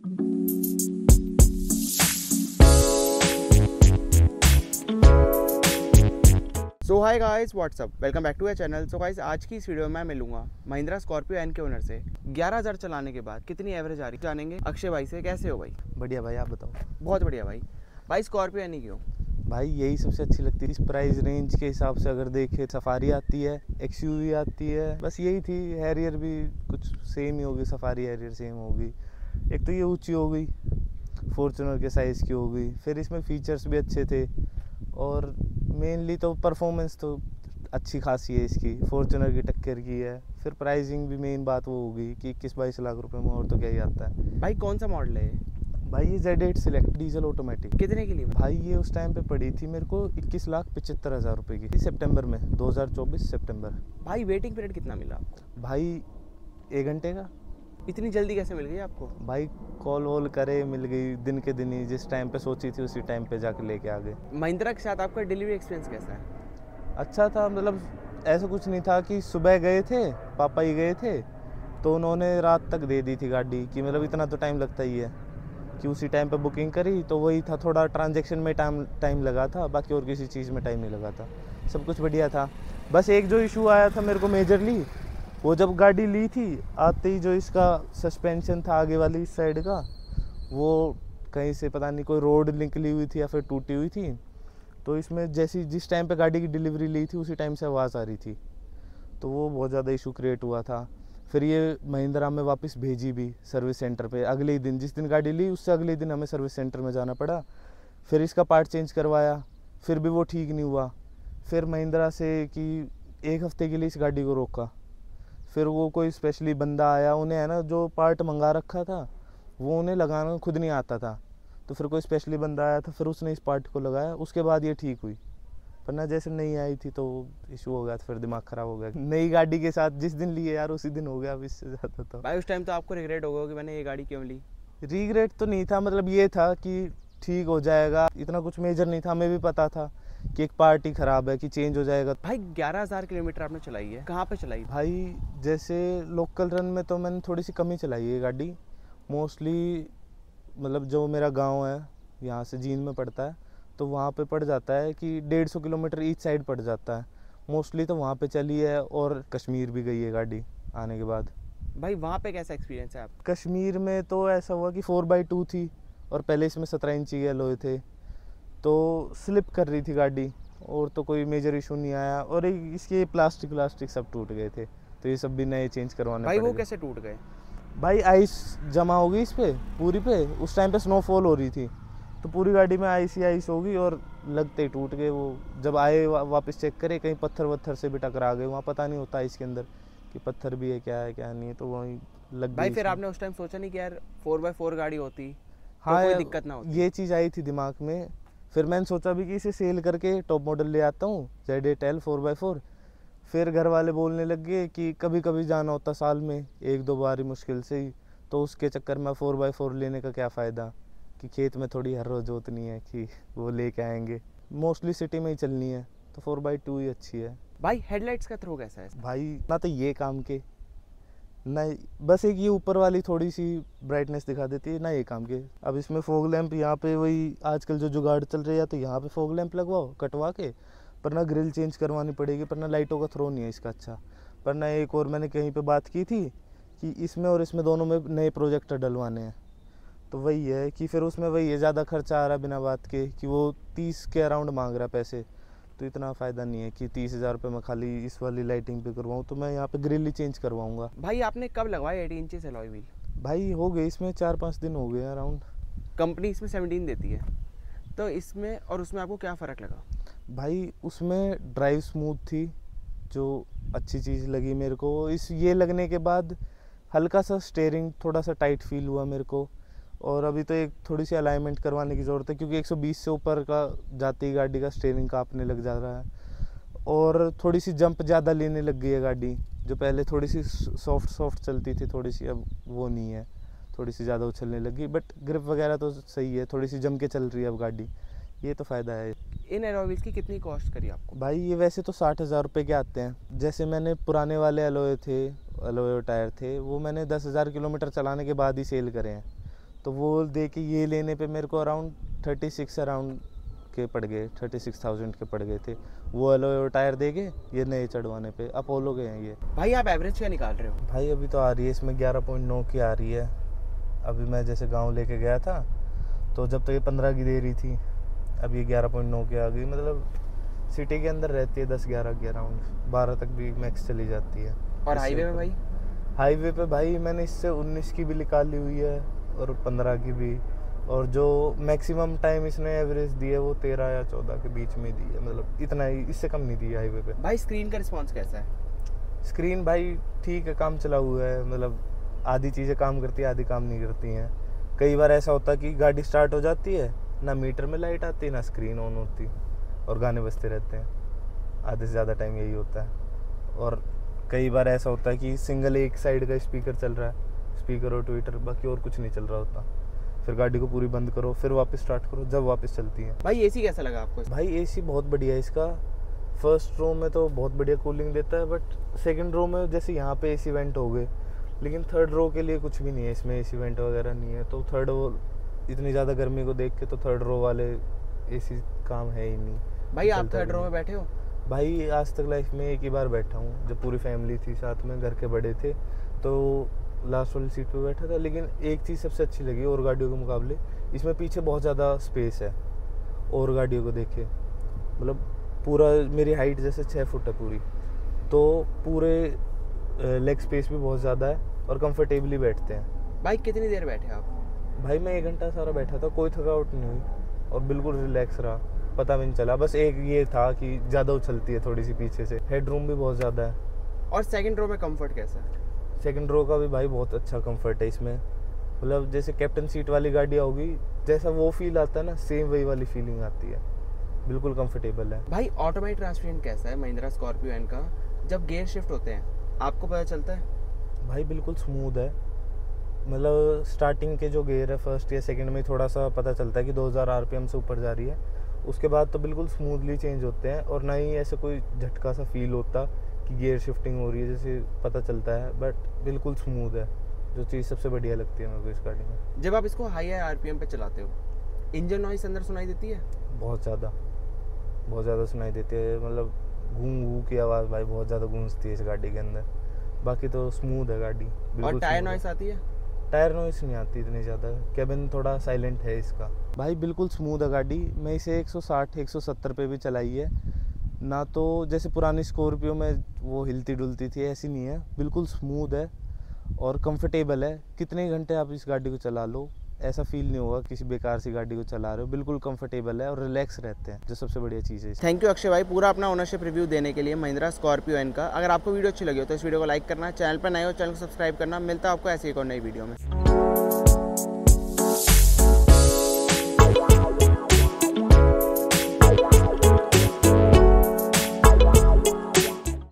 So hi guys, what's up, welcome back to a channel. So guys, आज की इस video में मैं मिलूंगा महिंद्रा स्कॉर्पियो एन के ओनर से। 11,000 चलाने के बाद कितनी एवरेज आ रही है जानेंगे अक्षय भाई से। कैसे हो भाई? बढ़िया भाई, आप बताओ। बहुत बढ़िया भाई। भाई स्कॉर्पियो एन ही क्यों? भाई यही सबसे अच्छी लगती है इस प्राइस रेंज के हिसाब से। अगर देखे, सफारी आती है, एक्सयूवी आती है, बस यही थी। हैरियर भी कुछ सेम ही होगी, सफारी हैरियर सेम होगी। एक तो ये ऊंची हो गई, फॉर्च्यूनर के साइज़ की हो गई, फिर इसमें फीचर्स भी अच्छे थे, और मेनली तो परफॉर्मेंस तो अच्छी खासी है इसकी, फॉर्च्यूनर की टक्कर की है। फिर प्राइसिंग भी मेन बात वो होगी कि 21-22 लाख रुपए में और तो क्या ही आता है। भाई कौन सा मॉडल है? भाई ये Z8 सिलेक्ट डीजल ऑटोमेटिक। कितने की ली भाई ये उस टाइम पे पड़ी थी मेरे को 21,75,000 रुपए की, सितंबर में 2024 सितंबर। भाई वेटिंग पीरियड कितना मिला आपको? भाई 1 घंटे का। इतनी जल्दी कैसे मिल गई आपको? भाई कॉल वॉल करे, मिल गई दिन के दिन ही। जिस टाइम पे सोची थी उसी टाइम पे जाके लेके आ गए। महिंद्रा के साथ आपका डिलीवरी एक्सपीरियंस कैसा है? अच्छा था, मतलब ऐसा कुछ नहीं था कि सुबह गए थे, पापा ही गए थे तो उन्होंने रात तक दे दी थी गाड़ी, कि मतलब इतना तो टाइम लगता ही है कि उसी टाइम पे बुकिंग करी। तो वही था, थोड़ा ट्रांजैक्शन में टाइम लगा था, बाकी और किसी चीज़ में टाइम नहीं लगा था। सब कुछ बढ़िया था। बस एक जो इशू आया था मेरे को मेजरली, वो जब गाड़ी ली थी आते ही जो इसका सस्पेंशन था आगे वाली साइड का, वो कहीं से पता नहीं कोई रोड निकली हुई थी या फिर टूटी हुई थी। तो इसमें जिस टाइम पे गाड़ी की डिलीवरी ली थी उसी टाइम से आवाज़ आ रही थी, तो वो बहुत ज़्यादा इशू क्रिएट हुआ था। फिर ये महिंद्रा में वापस भेजी भी सर्विस सेंटर पे अगले ही दिन। जिस दिन गाड़ी ली उससे अगले दिन हमें सर्विस सेंटर में जाना पड़ा। फिर इसका पार्ट चेंज करवाया, फिर भी वो ठीक नहीं हुआ। फिर महिंद्रा से कि 1 हफ्ते के लिए इस गाड़ी को रोका। फिर वो कोई स्पेशली बंदा आया, उन्हें है ना जो पार्ट मंगा रखा था वो उन्हें लगाना खुद नहीं आता था, तो फिर कोई स्पेशली बंदा आया था, फिर उसने इस पार्ट को लगाया, उसके बाद ये ठीक हुई। पर ना जैसे नई आई थी तो इशू हो गया, तो फिर दिमाग खराब हो गया। नई गाड़ी के साथ जिस दिन लिए यार उसी दिन हो गया, अब इससे ज़्यादा तो। भाई उस टाइम तो आपको रिग्रेट होगा कि मैंने ये गाड़ी क्यों ली? रिग्रेट तो नहीं था, मतलब ये था कि ठीक हो जाएगा, इतना कुछ मेजर नहीं था। हमें भी पता था कि एक पार्ट ही ख़राब है, कि चेंज हो जाएगा। भाई 11,000 किलोमीटर आपने चलाई है, कहाँ पे चलाई? भाई जैसे लोकल रन में तो मैंने थोड़ी सी कम ही चलाई है गाड़ी। मोस्टली मतलब जो मेरा गांव है यहाँ से जींद में पड़ता है, तो वहाँ पे पड़ जाता है कि 150 किलोमीटर ईच साइड पड़ जाता है। मोस्टली तो वहाँ पे चली है, और कश्मीर भी गई है गाड़ी आने के बाद। भाई वहाँ पे कैसा एक्सपीरियंस है आपका? कश्मीर में तो ऐसा हुआ कि 4x2 थी, और पहले इसमें 17 इंची के एलॉय थे, तो स्लिप कर रही थी गाड़ी, और तो कोई मेजर इशू नहीं आया। और इसके प्लास्टिक सब टूट गए थे, तो ये सब भी नए चेंज करवाने भाई पड़े। वो कैसे टूट गए? भाई आइस जमा हो गई इस पे पूरी पे, उस टाइम पे स्नोफॉल हो रही थी, तो पूरी गाड़ी में आइस ही आइस होगी, और लगते ही टूट गए वो। जब आए वापस चेक करे, कहीं पत्थर वत्थर से भी टकरा गए। वहाँ पता नहीं होता इसके अंदर कि पत्थर भी है क्या नहीं है, तो वहीं लग गई। भाई फिर आपने उस टाइम सोचा नहीं कि यार 4x4 गाड़ी होती हाँ, तो कोई दिक्कत ना होती? ये चीज़ आई थी दिमाग में। फिर मैंने सोचा भी कि इसे सेल करके टॉप मॉडल ले आता हूँ, Z8L 4x4। फिर घर वाले बोलने लग गए कि कभी कभी जाना होता साल में 1-2 बार ही मुश्किल से ही, तो उसके चक्कर में 4x4 लेने का क्या फ़ायदा, कि खेत में थोड़ी हर रोज़ जोतनी है कि वो लेके आएंगे। मोस्टली सिटी में ही चलनी है, तो 4x2 ही अच्छी है। भाई हेडलाइट्स का थ्रो कैसा है? भाई ना तो ये काम के, ना बस एक ये ऊपर वाली थोड़ी सी ब्राइटनेस दिखा देती है, ना ये काम के। अब इसमें फॉग लैंप, यहाँ पे वही आजकल जो जुगाड़ चल रही है, तो यहाँ पे फॉग लैंप लगवाओ कटवा के, पर ना ग्रिल चेंज करवानी पड़ेगी, पर ना लाइटों का थ्रो नहीं है इसका अच्छा। पर ना एक और मैंने कहीं पे बात की थी कि इसमें और इसमें दोनों में नए प्रोजेक्टर डलवाने हैं, तो वही है कि फिर उसमें वही है, ज़्यादा खर्चा आ रहा है बिना बात के, कि वो 30 के अराउंड मांग रहा है पैसे। तो इतना फ़ायदा नहीं है कि 30,000 रुपये में खाली इस वाली लाइटिंग पे करवाऊँ, तो मैं यहाँ पे ग्रिल ही चेंज करवाऊँगा। भाई आपने कब लगवाया 18 इंचेस अलॉय व्हील? भाई हो गए इसमें 4-5 दिन हो गए अराउंड। कंपनी इसमें 17 देती है, तो इसमें और उसमें आपको क्या फ़र्क लगा? भाई उसमें ड्राइव स्मूथ थी, जो अच्छी चीज़ लगी मेरे को। ये लगने के बाद हल्का सा स्टेयरिंग थोड़ा सा टाइट फील हुआ मेरे को, और अभी तो एक थोड़ी सी अलाइनमेंट करवाने की ज़रूरत है, क्योंकि 120 से ऊपर का जाती ही गाड़ी का स्टेयरिंग कांपने लग जा रहा है, और थोड़ी सी जंप ज़्यादा लेने लग गई है गाड़ी। जो पहले थोड़ी सी सॉफ्ट चलती थी थोड़ी सी, अब वो नहीं है, थोड़ी सी ज़्यादा उछलने लगी। बट ग्रिप वगैरह तो सही है, थोड़ी सी जम के चल रही है अब गाड़ी, ये तो फ़ायदा है। इन एलॉय व्हील्स की कितनी कॉस्ट करी आपको? भाई ये वैसे तो 60,000 रुपये के आते हैं। जैसे मैंने पुराने वाले एलॉय टायर थे, वो मैंने 10,000 किलोमीटर चलाने के बाद ही सेल करे हैं, तो वो दे के ये लेने पे मेरे को अराउंड 36 अराउंड के पड़ गए, 36,000 के पड़ गए थे। वो अलॉय टायर दे के ये नए चढ़वाने पे अपोलो के हैं ये। भाई आप एवरेज क्या निकाल रहे हो? भाई अभी तो आ रही है इसमें 11.9 की आ रही है। अभी मैं जैसे गांव लेके गया था तो जब तक ये 15 की दे रही थी, अब ये 11.9 की आ गई। मतलब सिटी के अंदर रहती है 10-11 के अराउंड, 12 तक भी मैक्स चली जाती है। और हाईवे में भाई? हाईवे पे भाई मैंने इससे 19 की भी निकाली हुई है और 15 की भी, और जो मैक्सिमम टाइम इसने एवरेज दी है वो 13 या 14 के बीच में दी है। मतलब इतना ही, इससे कम नहीं दी है हाईवे पे। भाई स्क्रीन का रिस्पॉन्स कैसा है? स्क्रीन भाई ठीक है, काम चला हुआ है। मतलब आधी चीज़ें काम करती है, आधी काम नहीं करती हैं। कई बार ऐसा होता है कि गाड़ी स्टार्ट हो जाती है, ना मीटर में लाइट आती ना स्क्रीन ऑन होती, और गाने बजते रहते हैं। आधे से ज़्यादा टाइम यही होता है। और कई बार ऐसा होता है कि सिंगल एक साइड का स्पीकर चल रहा है, स्पीकर और ट्विटर, बाकी और कुछ नहीं चल रहा होता। फिर गाड़ी को पूरी बंद करो, फिर वापस स्टार्ट करो, जब वापस चलती है। भाई एसी कैसा लगा आपको? भाई एसी बहुत बढ़िया है इसका। फर्स्ट रो में तो बहुत बढ़िया कूलिंग देता है, बट सेकंड रो में जैसे यहाँ पे एसी वेंट हो गए, लेकिन थर्ड रो के लिए कुछ भी नहीं है इसमें, एसी वेंट वगैरह नहीं है। तो थर्ड रो, इतनी ज़्यादा गर्मी को देख के तो थर्ड रो वाले एसी काम है ही नहीं। भाई आप थर्ड रो में बैठे हो? भाई आज तक लाइफ में एक ही बार बैठा हूँ, जब पूरी फैमिली थी साथ में, घर के बड़े थे तो लास्ट वाली सीट पे बैठा था। लेकिन एक चीज़ सबसे अच्छी लगी और गाड़ियों के मुकाबले, इसमें पीछे बहुत ज़्यादा स्पेस है और गाड़ियों को देखे। मतलब पूरा मेरी हाइट जैसे 6 फुट है पूरी, तो पूरे लेग स्पेस भी बहुत ज़्यादा है और कंफर्टेबली बैठते हैं। भाई कितनी देर बैठे आप? भाई मैं 1 घंटा सारा बैठा था, कोई थकावट नहीं हुई और बिल्कुल रिलैक्स रहा, पता भी नहीं चला। बस एक ये था कि ज़्यादा उछलती है थोड़ी सी पीछे से। हेडरूम भी बहुत ज़्यादा है। और सेकंड रो में कंफर्ट कैसा है? सेकंड रो का भी भाई बहुत अच्छा कंफर्ट है इसमें। मतलब जैसे कैप्टन सीट वाली गाड़ियाँ होगी, जैसा वो फील आता है ना, सेम वही वाली फीलिंग आती है। बिल्कुल कंफर्टेबल है। भाई ऑटोमेटिक ट्रांसमिशन कैसा है महिंद्रा स्कॉर्पियो एन का? जब गियर शिफ्ट होते हैं आपको पता चलता है? भाई बिल्कुल स्मूथ है। मतलब स्टार्टिंग के जो गियर है फर्स्ट या सेकंड में थोड़ा सा पता चलता है कि 2000 आरपीएम से ऊपर जा रही है, उसके बाद तो बिल्कुल स्मूथली चेंज होते हैं और ना ही ऐसे कोई झटका सा फील होता कि गियर शिफ्टिंग हो रही है, जैसे पता चलता है। बट बिल्कुल स्मूथ है, जो चीज़ सबसे बढ़िया लगती है मेरे को इस गाड़ी में। जब आप इसको हाई आरपीएम पे चलाते हो, इंजन नॉइस अंदर सुनाई देती है? बहुत ज़्यादा सुनाई देती है। मतलब गूं की आवाज़ भाई बहुत ज़्यादा गूंजती है इस गाड़ी के अंदर। बाकी तो स्मूथ है गाड़ी। और टायर नॉइस आती है? टायर नॉइस नहीं आती इतनी ज़्यादा, केबिन थोड़ा साइलेंट है इसका। भाई बिल्कुल स्मूथ है गाड़ी। मैं इसे 160-170 पे भी चलाई है ना, तो जैसे पुरानी स्कॉर्पियो में वो हिलती डुलती थी, ऐसी नहीं है। बिल्कुल स्मूथ है और कंफर्टेबल है। कितने घंटे आप इस गाड़ी को चला लो, ऐसा फील नहीं होगा किसी बेकार सी गाड़ी को चला रहे हो। बिल्कुल कंफर्टेबल है और रिलैक्स रहते हैं, जो सबसे बढ़िया चीज़ है। थैंक यू अक्षय भाई पूरा अपना ओनरशिप रिव्यू देने के लिए महिंद्रा स्कॉर्पियो एन का। अगर आपको वीडियो अच्छी लगी हो तो इस वीडियो को लाइक करना, चैनल पर नए हो चैनल को सब्सक्राइब करना। मिलता है आपको ऐसी एक और नई वीडियो में।